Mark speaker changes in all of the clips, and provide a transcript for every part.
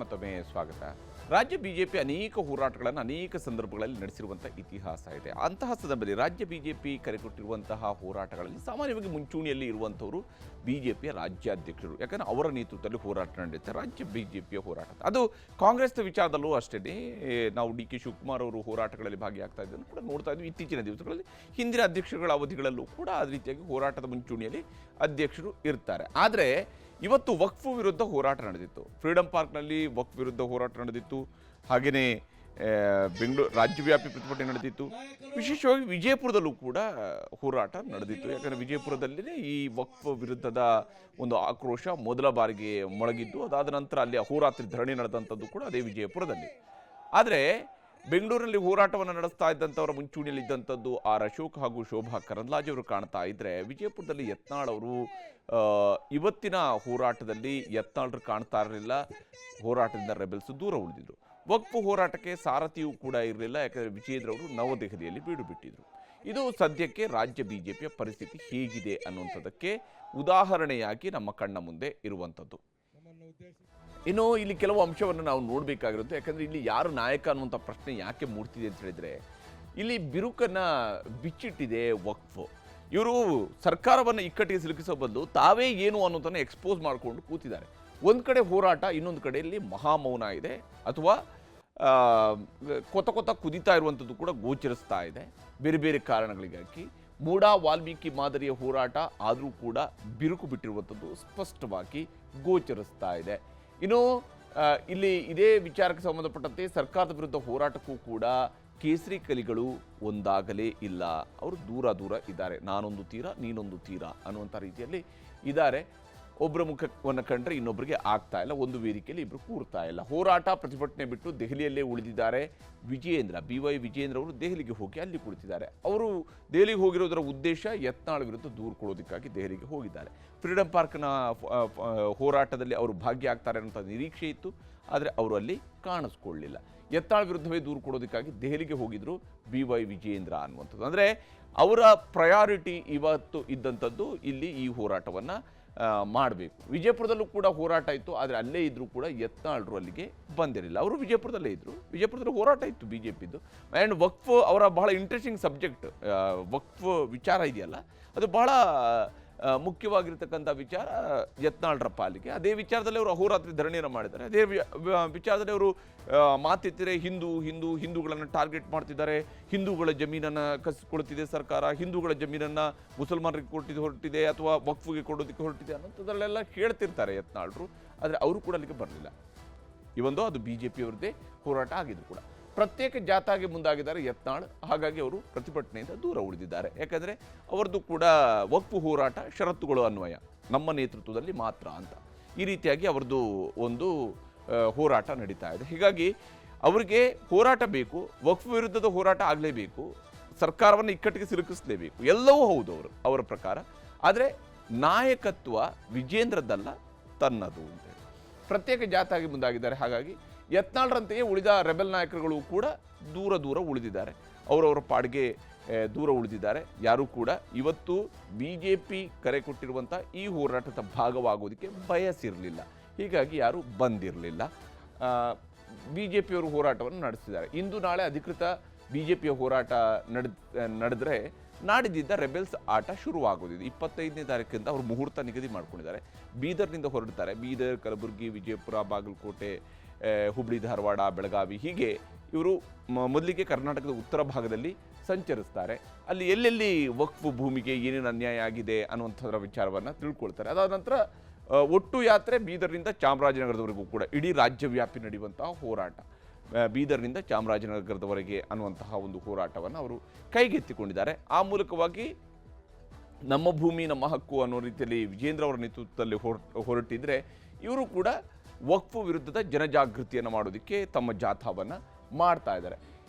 Speaker 1: ಮತ್ತೊಮ್ಮೆ ಸ್ವಾಗತ. ರಾಜ್ಯ ಬಿಜೆಪಿ ಅನೇಕ ಹೋರಾಟಗಳನ್ನು ಅನೇಕ ಸಂದರ್ಭಗಳಲ್ಲಿ ನಡೆಸಿರುವಂತಹ ಇತಿಹಾಸ ಇದೆ. ಅಂತಹ ಸಂದರ್ಭದಲ್ಲಿ ರಾಜ್ಯ ಬಿಜೆಪಿ ಕರೆಕೊಟ್ಟಿರುವಂತಹ ಹೋರಾಟಗಳಲ್ಲಿ ಸಾಮಾನ್ಯವಾಗಿ ಮುಂಚೂಣಿಯಲ್ಲಿ ಇರುವಂಥವರು ಬಿಜೆಪಿಯ ರಾಜ್ಯಾಧ್ಯಕ್ಷರು. ಯಾಕಂದರೆ ಅವರ ನೇತೃತ್ವದಲ್ಲಿ ಹೋರಾಟ ನಡೆಯುತ್ತೆ. ರಾಜ್ಯ ಬಿಜೆಪಿಯ ಹೋರಾಟ ಅದು ಕಾಂಗ್ರೆಸ್ನ ವಿಚಾರದಲ್ಲೂ ಅಷ್ಟೇ. ನಾವು ಡಿ ಕೆ ಶಿವಕುಮಾರ್ ಅವರು ಹೋರಾಟಗಳಲ್ಲಿ ಭಾಗಿಯಾಗ್ತಾ ಇದ್ದನ್ನು ಕೂಡ ನೋಡ್ತಾ ಇದ್ವಿ. ಇತ್ತೀಚಿನ ದಿವಸಗಳಲ್ಲಿ ಹಿಂದಿನ ಅಧ್ಯಕ್ಷರುಗಳ ಅವಧಿಗಳಲ್ಲೂ ಕೂಡ ಅದೇ ರೀತಿಯಾಗಿ ಹೋರಾಟದ ಮುಂಚೂಣಿಯಲ್ಲಿ ಅಧ್ಯಕ್ಷರು ಇರ್ತಾರೆ. ಆದರೆ ಇವತ್ತು ವಕ್ಫ್ ವಿರುದ್ಧ ಹೋರಾಟ ನಡೆದಿತ್ತು. ಫ್ರೀಡಂ ಪಾರ್ಕ್ನಲ್ಲಿ ವಕ್ಫ್ ವಿರುದ್ಧ ಹೋರಾಟ ನಡೆದಿತ್ತು. ಹಾಗೆಯೇ ಬೆಂಗಳೂರು ರಾಜ್ಯವ್ಯಾಪಿ ಪ್ರತಿಭಟನೆ ನಡೆದಿತ್ತು. ವಿಶೇಷವಾಗಿ ವಿಜಯಪುರದಲ್ಲೂ ಕೂಡ ಹೋರಾಟ ನಡೆದಿತ್ತು. ಯಾಕಂದರೆ ವಿಜಯಪುರದಲ್ಲೇ ಈ ವಕ್ಫ್ ವಿರುದ್ಧದ ಒಂದು ಆಕ್ರೋಶ ಮೊದಲ ಬಾರಿಗೆ ಮೊಳಗಿದ್ದು, ಅದಾದ ನಂತರ ಅಲ್ಲಿ ಅಹೋರಾತ್ರಿ ಧರಣಿ ನಡೆದಂಥದ್ದು ಕೂಡ ಅದೇ ವಿಜಯಪುರದಲ್ಲಿ. ಆದರೆ ಬೆಂಗಳೂರಿನಲ್ಲಿ ಹೋರಾಟವನ್ನು ನಡೆಸ್ತಾ ಇದ್ದಂಥವರ ಮುಂಚೂಣಿಯಲ್ಲಿದ್ದಂಥದ್ದು ಆರ್ ಅಶೋಕ್ ಹಾಗೂ ಶೋಭಾ ಕರಂದ್ಲಾಜೆ ಅವರು ಕಾಣ್ತಾ ಇದ್ದರೆ, ವಿಜಯಪುರದಲ್ಲಿ ಯತ್ನಾಳ್ ಅವರು ಇವತ್ತಿನ ಹೋರಾಟದಲ್ಲಿ ಯತ್ನಾಳ್ರು ಕಾಣ್ತಾ ಇರಲಿಲ್ಲ. ಹೋರಾಟದಿಂದ ರೆಬೆಲ್ಸ್ ದೂರ ಉಳಿದಿದ್ರು. ವಕ್ಫ್ ಹೋರಾಟಕ್ಕೆ ಸಾರಥಿಯೂ ಕೂಡ ಇರಲಿಲ್ಲ. ಯಾಕಂದರೆ ವಿಜೇಂದ್ರ ಅವರು ನವದೆಹಲಿಯಲ್ಲಿ ಬೀಡು ಬಿಟ್ಟಿದ್ರು. ಇದು ಸದ್ಯಕ್ಕೆ ರಾಜ್ಯ ಬಿಜೆಪಿಯ ಪರಿಸ್ಥಿತಿ ಹೇಗಿದೆ ಅನ್ನುವಂಥದ್ದಕ್ಕೆ ಉದಾಹರಣೆಯಾಗಿ ನಮ್ಮ ಕಣ್ಣ ಮುಂದೆ ಇರುವಂಥದ್ದು. ಇನ್ನು ಇಲ್ಲಿ ಕೆಲವು ಅಂಶವನ್ನು ನಾವು ನೋಡಬೇಕಾಗಿರುತ್ತೆ. ಯಾಕಂದರೆ ಇಲ್ಲಿ ಯಾರು ನಾಯಕ ಅನ್ನುವಂಥ ಪ್ರಶ್ನೆ ಯಾಕೆ ಮೂಡ್ತಿದೆ ಅಂತ ಹೇಳಿದರೆ, ಇಲ್ಲಿ ಬಿರುಕನ್ನು ಬಿಚ್ಚಿಟ್ಟಿದೆ ವಕ್ಫ್. ಇವರು ಸರ್ಕಾರವನ್ನು ಇಕ್ಕಟ್ಟಿಗೆ ಸಿಲುಕಿಸೋ ಬದಲು ತಾವೇ ಏನು ಅನ್ನೋದನ್ನು ಎಕ್ಸ್ಪೋಸ್ ಮಾಡಿಕೊಂಡು ಕೂತಿದ್ದಾರೆ. ಒಂದು ಕಡೆ ಹೋರಾಟ, ಇನ್ನೊಂದು ಕಡೆಯಲ್ಲಿ ಮಹಾಮೌನ ಇದೆ, ಅಥವಾ ಕೊತ ಕುದೀತಾ ಇರುವಂಥದ್ದು ಕೂಡ ಗೋಚರಿಸ್ತಾ ಇದೆ. ಬೇರೆ ಬೇರೆ ಕಾರಣಗಳಿಗಾಗಿ ಮೂಡಾ ವಾಲ್ಮೀಕಿ ಮಾದರಿಯ ಹೋರಾಟ ಆದರೂ ಕೂಡ ಬಿರುಕು ಬಿಟ್ಟಿರುವಂಥದ್ದು ಸ್ಪಷ್ಟವಾಗಿ ಗೋಚರಿಸ್ತಾ ಇದೆ. ಇನ್ನು ಇಲ್ಲಿ ಇದೇ ವಿಚಾರಕ್ಕೆ ಸಂಬಂಧಪಟ್ಟಂತೆ ಸರ್ಕಾರದ ವಿರುದ್ಧ ಹೋರಾಟಕ್ಕೂ ಕೂಡ ಕೇಸರಿ ಕಲಿಗಳು ಒಂದಾಗಲೇ ಇಲ್ಲ. ಅವರು ದೂರ ಇದ್ದಾರೆ. ನಾನೊಂದು ತೀರ ನೀನೊಂದು ತೀರ ಅನ್ನುವಂಥ ರೀತಿಯಲ್ಲಿ ಇದ್ದಾರೆ. ಒಬ್ಬರ ಮುಖವನ್ನು ಕಂಡ್ರೆ ಇನ್ನೊಬ್ಬರಿಗೆ ಆಗ್ತಾ ಇಲ್ಲ. ಒಂದು ವೇದಿಕೆಯಲ್ಲಿ ಇಬ್ಬರು ಕೂರ್ತಾ ಇಲ್ಲ. ಹೋರಾಟ ಪ್ರತಿಭಟನೆ ಬಿಟ್ಟು ದೆಹಲಿಯಲ್ಲೇ ಉಳಿದಿದ್ದಾರೆ. BY ವಿಜೇಂದ್ರ ಅವರು ದೆಹಲಿಗೆ ಹೋಗಿ ಅಲ್ಲಿ ಕುಳಿತಿದ್ದಾರೆ. ಅವರು ದೆಹಲಿಗೆ ಹೋಗಿರೋದರ ಉದ್ದೇಶ ಯತ್ನಾಳ್ ವಿರುದ್ಧ ದೂರು ಕೊಡೋದಕ್ಕಾಗಿ ದೆಹಲಿಗೆ ಹೋಗಿದ್ದಾರೆ. ಫ್ರೀಡಂ ಪಾರ್ಕ್ನ ಹೋರಾಟದಲ್ಲಿ ಅವರು ಭಾಗಿಯಾಗ್ತಾರೆ ಅನ್ನೋಂಥ ನಿರೀಕ್ಷೆ ಇತ್ತು. ಆದರೆ ಅವರು ಅಲ್ಲಿ ಕಾಣಿಸ್ಕೊಳ್ಳಿಲ್ಲ. ಯತ್ನಾಳ್ ವಿರುದ್ಧವೇ ದೂರು ಕೊಡೋದಕ್ಕಾಗಿ ದೆಹಲಿಗೆ ಹೋಗಿದ್ರು BY ವಿಜೇಂದ್ರ ಅನ್ನುವಂಥದ್ದು. ಅಂದರೆ ಅವರ ಪ್ರಯಾರಿಟಿ ಇವತ್ತು ಇದ್ದಂಥದ್ದು ಇಲ್ಲಿ ಈ ಹೋರಾಟವನ್ನು ಮಾಡಬೇಕು. ವಿಜಯಪುರದಲ್ಲೂ ಕೂಡ ಹೋರಾಟ ಇತ್ತು. ಆದರೆ ಅಲ್ಲೇ ಇದ್ದರೂ ಕೂಡ ಯತ್ನಾಳ್ರು ಅಲ್ಲಿಗೆ ಬಂದಿರಲಿಲ್ಲ. ಅವರು ವಿಜಯಪುರದಲ್ಲೇ ಇದ್ದರು. ವಿಜಯಪುರದಲ್ಲಿ ಹೋರಾಟ ಇತ್ತು BJPದು. ಆ್ಯಂಡ್ ವಕ್ಫ್ ಅವರ ಬಹಳ ಇಂಟ್ರೆಸ್ಟಿಂಗ್ ಸಬ್ಜೆಕ್ಟ್. ವಕ್ಫ್ ವಿಚಾರ ಇದೆಯಲ್ಲ, ಅದು ಬಹಳ ಮುಖ್ಯವಾಗಿರ್ತಕ್ಕಂಥ ವಿಚಾರ ಯತ್ನಾಳ್ರ ಪಾಲಿಗೆ. ಅದೇ ವಿಚಾರದಲ್ಲಿ ಅವರು ಅಹೋರಾತ್ರಿ ಧರಣಿಯನ್ನು ಮಾಡಿದ್ದಾರೆ. ಅದೇ ವಿಚಾರದಲ್ಲಿ ಅವರು ಮಾತೆತ್ತಿರೆ ಹಿಂದೂಗಳನ್ನು ಟಾರ್ಗೆಟ್ ಮಾಡ್ತಿದ್ದಾರೆ. ಹಿಂದೂಗಳ ಜಮೀನನ್ನು ಕಸಿಕೊಳ್ತಿದೆ ಸರ್ಕಾರ, ಹಿಂದೂಗಳ ಜಮೀನನ್ನು ಮುಸಲ್ಮಾನರಿಗೆ ಹೊರಟಿದೆ ಅಥವಾ ವಕ್ಫ್ಗೆ ಕೊಡೋದಕ್ಕೆ ಹೊರಟಿದೆ ಅನ್ನೋಂಥದ್ರಲ್ಲೆಲ್ಲ ಹೇಳ್ತಿರ್ತಾರೆ ಯತ್ನಾಳ್ರು. ಆದರೆ ಅವರು ಕೂಡ ಅಲ್ಲಿಗೆ ಬರಲಿಲ್ಲ. ಇವೊಂದು ಅದು BJPಯವರದ್ದೇ ಹೋರಾಟ ಆಗಿದ್ರು ಕೂಡ. ಪ್ರತ್ಯೇಕ ಜಾಥಾಗೆ ಮುಂದಾಗಿದ್ದಾರೆ ಯತ್ನಾಳ್. ಹಾಗಾಗಿ ಅವರು ಪ್ರತಿಭಟನೆಯಿಂದ ದೂರ ಉಳಿದಿದ್ದಾರೆ. ಯಾಕಂದರೆ ಅವರದ್ದು ಕೂಡ ವಕ್ಫ್ ಹೋರಾಟ ಷರತ್ತುಗಳು ಅನ್ವಯ, ನಮ್ಮ ನೇತೃತ್ವದಲ್ಲಿ ಮಾತ್ರ ಅಂತ ಈ ರೀತಿಯಾಗಿ ಅವರದ್ದು ಒಂದು ಹೋರಾಟ ನಡೀತಾ ಇದೆ. ಹೀಗಾಗಿ ಅವರಿಗೆ ಹೋರಾಟ ಬೇಕು, ವಕ್ಫ್ ವಿರುದ್ಧದ ಹೋರಾಟ ಆಗಲೇಬೇಕು, ಸರ್ಕಾರವನ್ನು ಇಕ್ಕಟ್ಟಿಗೆ ಸಿಲುಕಿಸಲೇಬೇಕು. ಎಲ್ಲವೂ ಹೌದು ಅವರ ಪ್ರಕಾರ. ಆದರೆ ನಾಯಕತ್ವ ವಿಜೇಂದ್ರದ್ದಲ್ಲ, ತನ್ನದು ಅಂತೇಳಿ ಪ್ರತ್ಯೇಕ ಜಾಥಾಗೆ ಮುಂದಾಗಿದ್ದಾರೆ. ಹಾಗಾಗಿ ಯತ್ನಾಳ್ರಂತೆಯೇ ಉಳಿದ ರೆಬೆಲ್ ನಾಯಕರುಗಳು ಕೂಡ ದೂರ ಉಳಿದಿದ್ದಾರೆ. ಅವರವರ ಪಾಡಿಗೆ ದೂರ ಉಳಿದಿದ್ದಾರೆ. ಯಾರೂ ಕೂಡ ಇವತ್ತು BJP ಕರೆ ಕೊಟ್ಟಿರುವಂಥ ಈ ಹೋರಾಟದ ಭಾಗವಾಗೋದಕ್ಕೆ ಬಯಸಿರಲಿಲ್ಲ. ಹೀಗಾಗಿ ಯಾರೂ ಬಂದಿರಲಿಲ್ಲ. BJPಯವರು ಹೋರಾಟವನ್ನು ನಡೆಸಿದ್ದಾರೆ. ಇಂದು ನಾಳೆ ಅಧಿಕೃತ BJPಯ ಹೋರಾಟ ನಡೆದರೆ ನಾಡಿದ್ದ ರೆಬೆಲ್ಸ್ ಆಟ ಶುರುವಾಗೋದಿದೆ. 25ನೇ ತಾರೀಕಿಂದ ಅವರು ಮುಹೂರ್ತ ನಿಗದಿ ಮಾಡ್ಕೊಂಡಿದ್ದಾರೆ. ಬೀದರ್ನಿಂದ ಹೊರಡ್ತಾರೆ. ಬೀದರ್, ಕಲಬುರಗಿ, ವಿಜಯಪುರ, ಬಾಗಲಕೋಟೆ, ಹುಬ್ಬಳ್ಳಿ, ಧಾರವಾಡ, ಬೆಳಗಾವಿ, ಹೀಗೆ ಇವರು ಮೊದಲಿಗೆ ಕರ್ನಾಟಕದ ಉತ್ತರ ಭಾಗದಲ್ಲಿ ಸಂಚರಿಸ್ತಾರೆ. ಅಲ್ಲಿ ಎಲ್ಲೆಲ್ಲಿ ವಕ್ಫ್ ಭೂಮಿಗೆ ಏನೇನು ಅನ್ಯಾಯ ಆಗಿದೆ ಅನ್ನುವಂಥದ್ರ ವಿಚಾರವನ್ನು ತಿಳ್ಕೊಳ್ತಾರೆ. ಅದಾದ ನಂತರ ಒಟ್ಟು ಯಾತ್ರೆ ಬೀದರ್ನಿಂದ ಚಾಮರಾಜನಗರದವರೆಗೂ ಕೂಡ ಇಡೀ ರಾಜ್ಯವ್ಯಾಪಿ ನಡೆಯುವಂತಹ ಹೋರಾಟ, ಬೀದರ್ನಿಂದ ಚಾಮರಾಜನಗರದವರೆಗೆ ಅನ್ನುವಂತಹ ಒಂದು ಹೋರಾಟವನ್ನು ಅವರು ಕೈಗೆತ್ತಿಕೊಂಡಿದ್ದಾರೆ. ಆ ಮೂಲಕವಾಗಿ ನಮ್ಮ ಭೂಮಿ ನಮ್ಮ ಹಕ್ಕು ಅನ್ನೋ ರೀತಿಯಲ್ಲಿ ವಿಜೇಂದ್ರ ಅವರ ನೇತೃತ್ವದಲ್ಲಿ ಹೊರಟಿದ್ರೆ, ಇವರು ಕೂಡ ವಕ್ಫ್ ವಿರುದ್ಧದ ಜನಜಾಗೃತಿಯನ್ನು ಮಾಡೋದಕ್ಕೆ ತಮ್ಮ ಜಾಥಾವನ್ನು ಮಾಡ್ತಾ ಇದ್ದಾರೆ.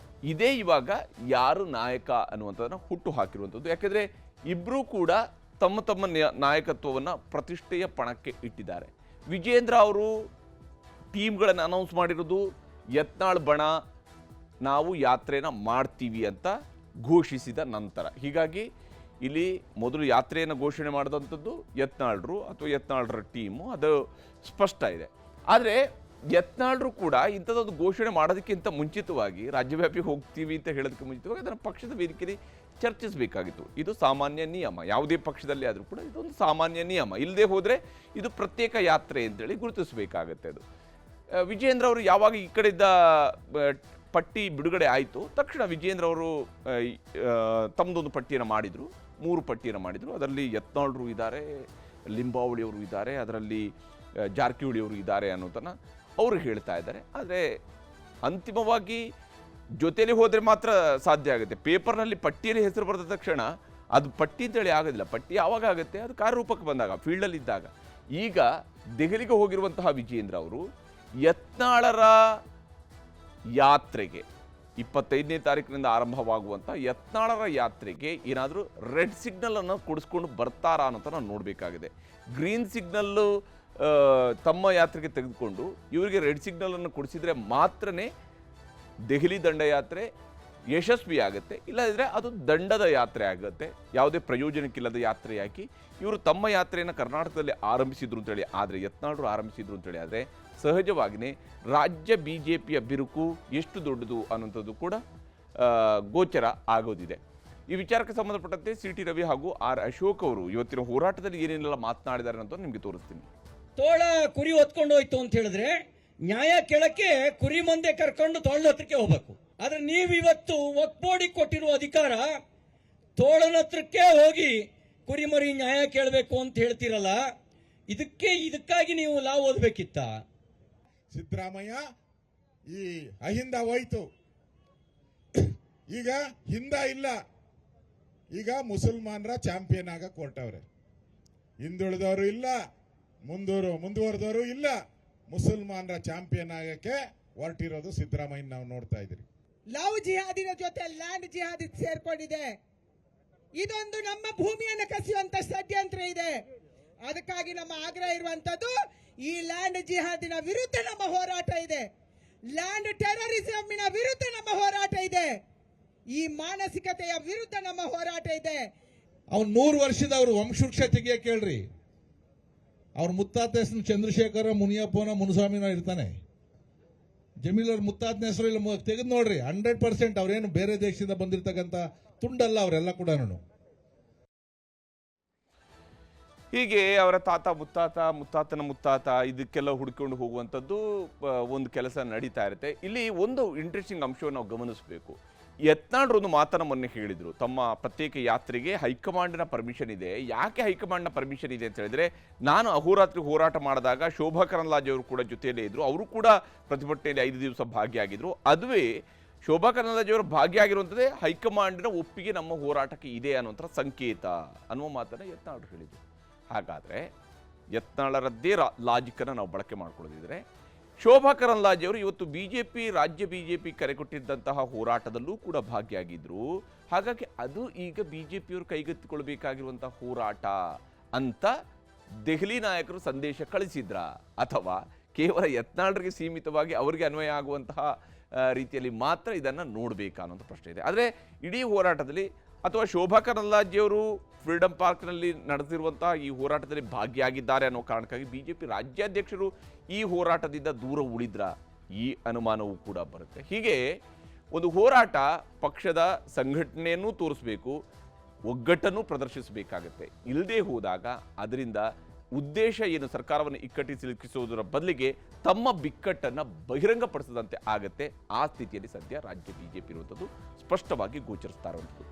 Speaker 1: ಇದೇ ಇವಾಗ ಯಾರು ನಾಯಕ ಅನ್ನುವಂಥದ್ದನ್ನು ಹುಟ್ಟು ಹಾಕಿರುವಂಥದ್ದು. ಯಾಕೆಂದರೆ ಇಬ್ಬರೂ ಕೂಡ ತಮ್ಮ ನಾಯಕತ್ವವನ್ನು ಪ್ರತಿಷ್ಠೆಯ ಪಣಕ್ಕೆ ಇಟ್ಟಿದ್ದಾರೆ. ವಿಜೇಂದ್ರ ಅವರು ಟೀಮ್ಗಳನ್ನು ಅನೌನ್ಸ್ ಮಾಡಿರೋದು ಯತ್ನಾಳ್ ಬಣ ನಾವು ಯಾತ್ರೆನ ಮಾಡ್ತೀವಿ ಅಂತ ಘೋಷಿಸಿದ ನಂತರ. ಹೀಗಾಗಿ ಇಲ್ಲಿ ಮೊದಲು ಯಾತ್ರೆಯನ್ನು ಘೋಷಣೆ ಮಾಡಿದಂಥದ್ದು ಯತ್ನಾಳ್ರು ಅಥವಾ ಯತ್ನಾಳ್ರ ಟೀಮು, ಅದು ಸ್ಪಷ್ಟ ಇದೆ. ಆದರೆ ಯತ್ನಾಳರು ಕೂಡ ಇಂಥದ್ದೊಂದು ಘೋಷಣೆ ಮಾಡೋದಕ್ಕಿಂತ ಮುಂಚಿತವಾಗಿ ರಾಜ್ಯವ್ಯಾಪಿ ಹೋಗ್ತೀವಿ ಅಂತ ಹೇಳೋದಕ್ಕೆ ಮುಂಚಿತವಾಗಿ ಅದನ್ನು ಪಕ್ಷದ ವೇದಿಕೆಯಲ್ಲಿ ಚರ್ಚಿಸಬೇಕಾಗಿತ್ತು. ಇದು ಸಾಮಾನ್ಯ ನಿಯಮ, ಯಾವುದೇ ಪಕ್ಷದಲ್ಲಿ ಆದರೂ ಕೂಡ ಇದೊಂದು ಸಾಮಾನ್ಯ ನಿಯಮ. ಇಲ್ಲದೆ ಹೋದರೆ ಇದು ಪ್ರತ್ಯೇಕ ಯಾತ್ರೆ ಅಂತೇಳಿ ಗುರುತಿಸಬೇಕಾಗತ್ತೆ. ಅದು ವಿಜಯೇಂದ್ರ ಅವರು ಯಾವಾಗ ಈ ಕಡೆಯಿಂದ ಪಟ್ಟಿ ಬಿಡುಗಡೆ ಆಯಿತು ತಕ್ಷಣ ವಿಜಯೇಂದ್ರ ಅವರು ತಮ್ಮದೊಂದು ಪಟ್ಟಿಯನ್ನು ಮಾಡಿದರು, 3 ಪಟ್ಟಿಯನ್ನು ಮಾಡಿದರು. ಅದರಲ್ಲಿ ಯತ್ನಾಳರು ಇದ್ದಾರೆ, ಲಿಂಬಾವಳಿ ಅವರು ಇದ್ದಾರೆ, ಅದರಲ್ಲಿ ಜಾರಕಿಹೊಳಿ ಅವರು ಇದ್ದಾರೆ ಅನ್ನೋದನ್ನು ಅವರು ಹೇಳ್ತಾ ಇದ್ದಾರೆ. ಆದರೆ ಅಂತಿಮವಾಗಿ ಜೊತೆಯಲ್ಲಿ ಹೋದರೆ ಮಾತ್ರ ಸಾಧ್ಯ ಆಗುತ್ತೆ. ಪೇಪರ್ನಲ್ಲಿ ಪಟ್ಟಿಯಲ್ಲಿ ಹೆಸರು ಬರೆದ ತಕ್ಷಣ ಅದು ಪಟ್ಟಿ ಅಂತೇಳಿ ಆಗೋದಿಲ್ಲ. ಪಟ್ಟಿ ಯಾವಾಗ ಆಗುತ್ತೆ? ಅದು ಕಾರ್ಯರೂಪಕ್ಕೆ ಬಂದಾಗ, ಫೀಲ್ಡಲ್ಲಿದ್ದಾಗ. ಈಗ ದೆಹಲಿಗೆ ಹೋಗಿರುವಂತಹ ವಿಜಯೇಂದ್ರ ಅವರು ಯತ್ನಾಳರ ಯಾತ್ರೆಗೆ 25ನೇ ತಾರೀಕಿನಿಂದ ಆರಂಭವಾಗುವಂಥ ಯತ್ನಾಳರ ಯಾತ್ರೆಗೆ ಏನಾದರೂ ರೆಡ್ ಸಿಗ್ನಲನ್ನು ಕೊಡಿಸ್ಕೊಂಡು ಬರ್ತಾರಾ ಅನ್ನೋಂಥ ನಾವು ನೋಡಬೇಕಾಗಿದೆ. ಗ್ರೀನ್ ಸಿಗ್ನಲ್ಲು ತಮ್ಮ ಯಾತ್ರೆಗೆ ತೆಗೆದುಕೊಂಡು ಇವರಿಗೆ ರೆಡ್ ಸಿಗ್ನಲನ್ನು ಕೊಡಿಸಿದರೆ ಮಾತ್ರನೇ ದೆಹಲಿ ದಂಡಯಾತ್ರೆ ಯಶಸ್ವಿ ಆಗುತ್ತೆ. ಇಲ್ಲದಿದ್ದರೆ ಅದು ದಂಡದ ಯಾತ್ರೆ ಆಗುತ್ತೆ, ಯಾವುದೇ ಪ್ರಯೋಜನಕ್ಕಿಲ್ಲದ ಯಾತ್ರೆಯಾಗಿ ಇವರು ತಮ್ಮ ಯಾತ್ರೆಯನ್ನು ಕರ್ನಾಟಕದಲ್ಲಿ ಆರಂಭಿಸಿದ್ರು ಅಂತೇಳಿ. ಆದರೆ ಯತ್ನಾಳರು ಆರಂಭಿಸಿದ್ರು ಅಂತೇಳಿ ಆದರೆ ಸಹಜವಾಗಿಯೇ ರಾಜ್ಯ BJPಯ ಬಿರುಕು ಎಷ್ಟು ದೊಡ್ಡದು ಅನ್ನೋಂಥದ್ದು ಕೂಡ ಗೋಚರ ಆಗೋದಿದೆ. ಈ ವಿಚಾರಕ್ಕೆ ಸಂಬಂಧಪಟ್ಟಂತೆ CT ರವಿ ಹಾಗೂ R ಅಶೋಕ್ ಅವರು ಇವತ್ತಿನ ಹೋರಾಟದಲ್ಲಿ ಏನೇನೆಲ್ಲ ಮಾತನಾಡಿದ್ದಾರೆ ಅಂತ ನಿಮಗೆ ತೋರಿಸ್ತೀನಿ.
Speaker 2: ತೋಳ ಕುರಿ ಹೊತ್ಕೊಂಡು ಹೋಯ್ತು ಅಂತ ಹೇಳಿದ್ರೆ ನ್ಯಾಯ ಕೇಳಕ್ಕೆ ಕುರಿ ಮಂದೆ ಕರ್ಕೊಂಡು ತೋಳನ ಹತ್ರಕ್ಕೆ ಹೋಗ್ಬೇಕು. ಆದ್ರೆ ನೀವಿವತ್ತು ಒಕ್ಬೋಡಿ ಕೊಟ್ಟಿರುವ ಅಧಿಕಾರ ತೋಳನ ಹತ್ರಕ್ಕೆ ಹೋಗಿ ಕುರಿಮರಿ ನ್ಯಾಯ ಕೇಳಬೇಕು ಅಂತ ಹೇಳ್ತಿರಲ್ಲ, ಇದಕ್ಕಾಗಿ ನೀವು ಲಾ ಓದ್ಬೇಕಿತ್ತ?
Speaker 3: ಸಿದ್ದರಾಮಯ್ಯ ಈ ಅಹಿಂದ ಹೋಯ್ತು, ಈಗ ಹಿಂದ ಇಲ್ಲ, ಈಗ ಮುಸಲ್ಮಾನರ ಚಾಂಪಿಯನ್ ಆಗಕ್ಕೆ ಹೊರಟವ್ರೆ. ಹಿಂದುಳಿದವರು ಇಲ್ಲ, ಮುಂದುವರೆದವರು ಇಲ್ಲ, ಮುಸಲ್ಮಾನರ ಚಾಂಪಿಯನ್ ಆಗಕ್ಕೆ ಹೊರಟಿರೋದು ಸಿದ್ದರಾಮಯ್ಯ ನಾವು ನೋಡ್ತಾ ಇದ್ದೀರಿ.
Speaker 4: ಲವ್ ಜಿಹಾದಿನ ಜೊತೆ ಲ್ಯಾಂಡ್ ಜಿಹಾದಿ ಸೇರ್ಕೊಂಡಿದೆ. ಇದೊಂದು ನಮ್ಮ ಭೂಮಿಯನ್ನು ಕಸಿಯುವಂತ ಷಡ್ಯಂತ್ರ ಇದೆ. ಅದಕ್ಕಾಗಿ ನಮ್ಮ ಆಗ್ರಹ ಇರುವಂತದ್ದು ಈ ಲ್ಯಾಂಡ್ ಜಿಹಾದಿನ ವಿರುದ್ಧ ನಮ್ಮ ಹೋರಾಟ ಇದೆ. ಲ್ಯಾಂಡ್ ಟೆರರಿಸಂನ ವಿರುದ್ಧ ನಮ್ಮ ಹೋರಾಟ ಇದೆ. ಈ ಮಾನಸಿಕತೆಯ ವಿರುದ್ಧ ನಮ್ಮ ಹೋರಾಟ ಇದೆ.
Speaker 5: ಅವ್ನು 100 ವರ್ಷದವ್ರು ವಂಶವೃಕ್ಷ ತೆಗಿಯ ಕೇಳ್ರಿ. ಅವ್ರ ಮುತ್ತಾತ ಹೆಸರು ಚಂದ್ರಶೇಖರ ಮುನಿಯಪ್ಪನ ಮುನುಸ್ವಾಮಿನ ಇರ್ತಾನೆ. ಜಮೀಲ್ ಅವ್ರ ಮುತ್ತಾತನ ಹೆಸರು ಇಲ್ಲ ತೆಗೆದು ನೋಡ್ರಿ. 100% ಅವ್ರೇನು ಬೇರೆ ದೇಶದಿಂದ ಬಂದಿರತಕ್ಕಂತ ತುಂಡಲ್ಲ ಅವರೆಲ್ಲ ಕೂಡ.
Speaker 1: ಹೀಗೆ ಅವರ ತಾತ ಮುತ್ತಾತನ ಮುತ್ತಾತ ಇದಕ್ಕೆಲ್ಲ ಹುಡ್ಕೊಂಡು ಹೋಗುವಂಥದ್ದು ಒಂದು ಕೆಲಸ ನಡೀತಾ ಇರುತ್ತೆ. ಇಲ್ಲಿ ಒಂದು ಇಂಟ್ರೆಸ್ಟಿಂಗ್ ಅಂಶವನ್ನು ನಾವು ಗಮನಿಸಬೇಕು. ಯತ್ನಾಳರು ಒಂದು ಮಾತನ್ನು ಮೊನ್ನೆ ಹೇಳಿದರು, ತಮ್ಮ ಪ್ರತ್ಯೇಕ ಯಾತ್ರೆಗೆ ಹೈಕಮಾಂಡ್ನ ಪರ್ಮಿಷನ್ ಇದೆ. ಯಾಕೆ ಹೈಕಮಾಂಡ್ನ ಪರ್ಮಿಷನ್ ಇದೆ ಅಂತ ಹೇಳಿದ್ರೆ, ನಾನು ಅಹೋರಾತ್ರಿ ಹೋರಾಟ ಮಾಡಿದಾಗ ಶೋಭಾ ಕರಂದ್ಲಾಜೆ ಅವರು ಕೂಡ ಜೊತೆಯಲ್ಲೇ ಇದ್ದರು, ಅವರು ಕೂಡ ಪ್ರತಿಭಟನೆಯಲ್ಲಿ 5 ದಿವಸ ಭಾಗಿಯಾಗಿದ್ದರು. ಅದುವೇ ಶೋಭಾ ಕರಂದ್ಲಾಜೆ ಅವರು ಭಾಗಿಯಾಗಿರುವಂಥದ್ದೇ ಹೈಕಮಾಂಡ್ನ ಒಪ್ಪಿಗೆ ನಮ್ಮ ಹೋರಾಟಕ್ಕೆ ಇದೆ ಅನ್ನುವಂಥ ಸಂಕೇತ ಅನ್ನುವ ಮಾತನ್ನು ಯತ್ನಾಳರು ಹೇಳಿದರು. ಹಾಗಾದರೆ ಯತ್ನಾಳರದ್ದೇ ಲಾಜಿಕ್ಕನ್ನು ನಾವು ಬಳಕೆ ಮಾಡ್ಕೊಳ್ಳೋದಿದ್ರೆ, ಶೋಭಾ ಕರಂದ್ಲಾಜೆ ಅವರು ಇವತ್ತು ರಾಜ್ಯ ಬಿಜೆಪಿ ಕರೆ ಕೊಟ್ಟಿದ್ದಂತಹ ಹೋರಾಟದಲ್ಲೂ ಕೂಡ ಭಾಗಿಯಾಗಿದ್ರು. ಹಾಗಾಗಿ ಅದು ಈಗ ಬಿಜೆಪಿಯವರು ಕೈಗೆತ್ತಿಕೊಳ್ಬೇಕಾಗಿರುವಂತಹ ಹೋರಾಟ ಅಂತ ದೆಹಲಿ ನಾಯಕರು ಸಂದೇಶ ಕಳಿಸಿದ್ರ, ಅಥವಾ ಕೇವಲ ಯತ್ನಾಳರಿಗೆ ಸೀಮಿತವಾಗಿ ಅವರಿಗೆ ಅನ್ವಯ ಆಗುವಂತಹ ರೀತಿಯಲ್ಲಿ ಮಾತ್ರ ಇದನ್ನು ನೋಡಬೇಕಾ ಅನ್ನೋಂಥ ಪ್ರಶ್ನೆ ಇದೆ. ಆದರೆ ಇಡೀ ಹೋರಾಟದಲ್ಲಿ ಅಥವಾ ಶೋಭಾ ಕರಂದ್ಲಾಜೆಯವರು ಫ್ರೀಡಂ ಪಾರ್ಕ್ನಲ್ಲಿ ನಡೆದಿರುವಂತಹ ಈ ಹೋರಾಟದಲ್ಲಿ ಭಾಗಿಯಾಗಿದ್ದಾರೆ ಅನ್ನೋ ಕಾರಣಕ್ಕಾಗಿ ಬಿಜೆಪಿ ರಾಜ್ಯಾಧ್ಯಕ್ಷರು ಈ ಹೋರಾಟದಿಂದ ದೂರ ಉಳಿದ್ರ, ಈ ಅನುಮಾನವೂ ಕೂಡ ಬರುತ್ತೆ. ಹೀಗೆ ಒಂದು ಹೋರಾಟ ಪಕ್ಷದ ಸಂಘಟನೆಯನ್ನು ತೋರಿಸಬೇಕು, ಒಗ್ಗಟ್ಟನ್ನು ಪ್ರದರ್ಶಿಸಬೇಕಾಗತ್ತೆ. ಇಲ್ಲದೆ ಹೋದಾಗ ಅದರಿಂದ ಉದ್ದೇಶ ಏನು, ಸರ್ಕಾರವನ್ನು ಇಕ್ಕಟ್ಟಿ ಸಿಲುಕಿಸುವುದರ ಬದಲಿಗೆ ತಮ್ಮ ಬಿಕ್ಕಟ್ಟನ್ನು ಬಹಿರಂಗಪಡಿಸದಂತೆ ಆಗತ್ತೆ. ಆ ಸ್ಥಿತಿಯಲ್ಲಿ ಸದ್ಯ ರಾಜ್ಯ ಬಿಜೆಪಿ ಇರುವಂಥದ್ದು ಸ್ಪಷ್ಟವಾಗಿ ಗೋಚರಿಸ್ತಾ ಇರುವಂಥದ್ದು.